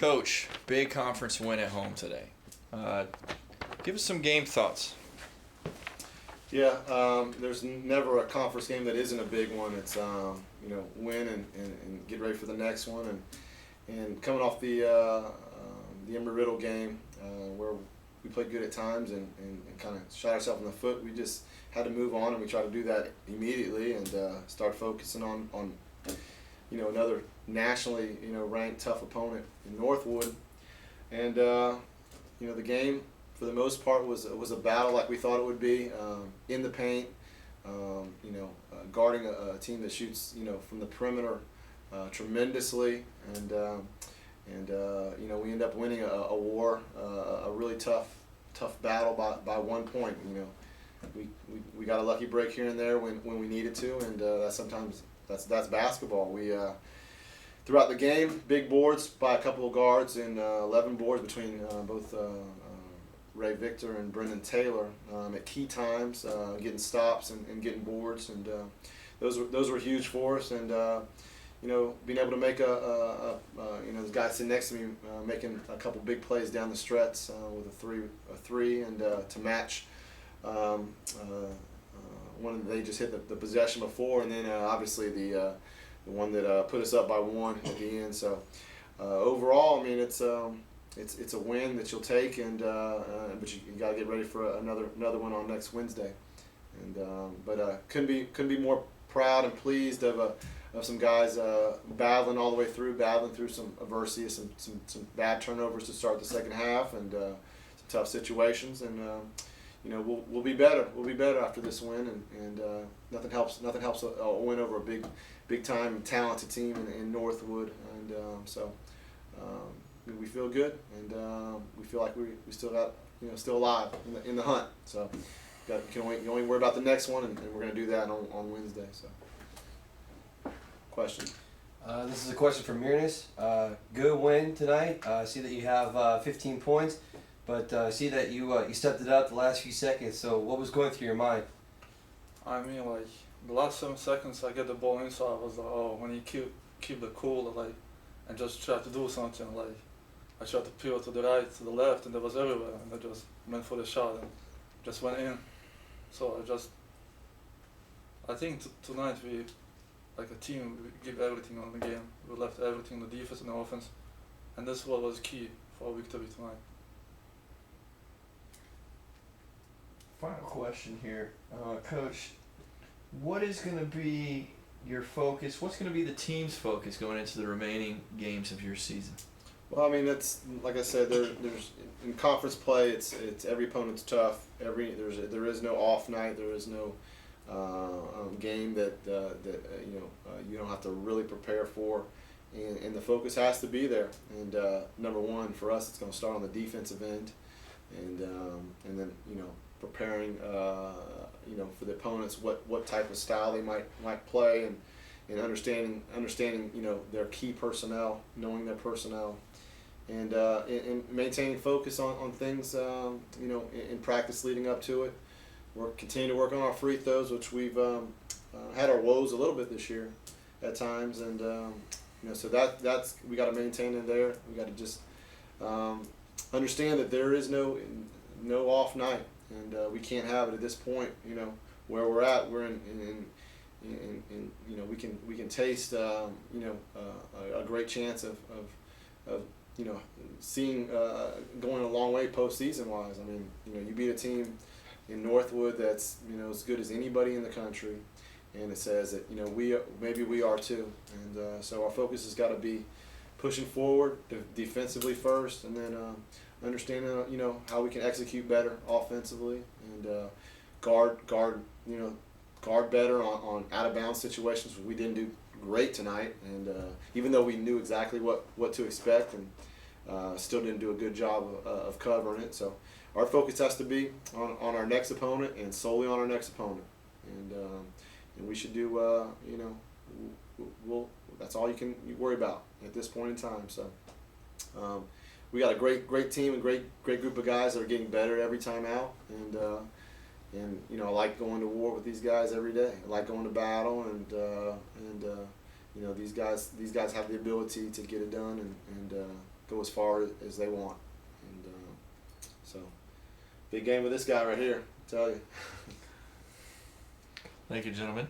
Coach, big conference win at home today. Give us some game thoughts. Yeah, there's never a conference game that isn't a big one. It's win and get ready for the next one, and coming off the Embry-Riddle game where we played good at times and kind of shot ourselves in the foot. We just had to move on, and we tried to do that immediately and start focusing on another nationally ranked tough opponent in Northwood, and the game for the most part was a battle like we thought it would be, in the paint, guarding a team that shoots from the perimeter tremendously, and we end up winning a war, a really tough battle by 1 point. We got a lucky break here and there when we needed to, and that's basketball. We throughout the game, big boards by a couple of guards and 11 boards between both Ray Victor and Brendan Taylor at key times, getting stops and getting boards, and those were huge for us. And being able to make the guy sitting next to me making a couple big plays down the stretch with a three, and to match one that they just hit the possession before, and then obviously the one that put us up by one at the end. So overall, I mean, it's a win that you'll take, and but you got to get ready for another one on next Wednesday. And couldn't be more proud and pleased of some guys battling all the way through, some adversity, some bad turnovers to start the second half, and some tough situations. And we'll be better. We'll be better after this win, and nothing helps a win over a big time talented team in Northwood, and we feel good, and we feel like we still got still alive in the hunt. So you can only worry about the next one, and we're going to do that on Wednesday. So question. This is a question from Mirnas. Good win tonight. I see that you have 15 points, but I see that you stepped it up the last few seconds. So what was going through your mind? I mean, like, the last 7 seconds I get the ball in, so I was like, oh, when you keep the cool, like, and just try to do something, like, I tried to pivot to the right, to the left, and that was everywhere, and I just went for the shot and just went in. So I think tonight we, like a team, we give everything on the game. We left everything, the defense and the offense, and that's what was key for our victory tonight. Final question here, Coach. What is going to be your focus? What's going to be the team's focus going into the remaining games of your season? Well, I mean, it's like I said. There's in conference play. It's every opponent's tough. There is no off night. There is no game that you don't have to really prepare for, and the focus has to be there. And number one for us, it's going to start on the defensive end, and then preparing for the opponents what type of style they might play, and understanding their key personnel, knowing their personnel, and maintaining focus on things in practice leading up to it. We're continuing to work on our free throws, which we've had our woes a little bit this year at times, and so that's we got to maintain in there. We got to just understand that there is no off night, and we can't have it at this point. Where we're at, we're in we can taste a great chance of seeing going a long way postseason wise. I mean, you beat a team in Northwood that's as good as anybody in the country, and it says that we are too, and so our focus has got to be pushing forward defensively first, and then understanding how we can execute better offensively, and guard better on out of bounds situations. We didn't do great tonight, and even though we knew exactly what to expect, and still didn't do a good job of covering it. So our focus has to be on our next opponent, and solely on our next opponent, and we should do that's all you can worry about at this point in time. So we got a great team and great group of guys that are getting better every time out, and I like going to war with these guys every day. I like going to battle, and these guys have the ability to get it done, and go as far as they want. And so, big game with this guy right here. I tell you. Thank you, gentlemen.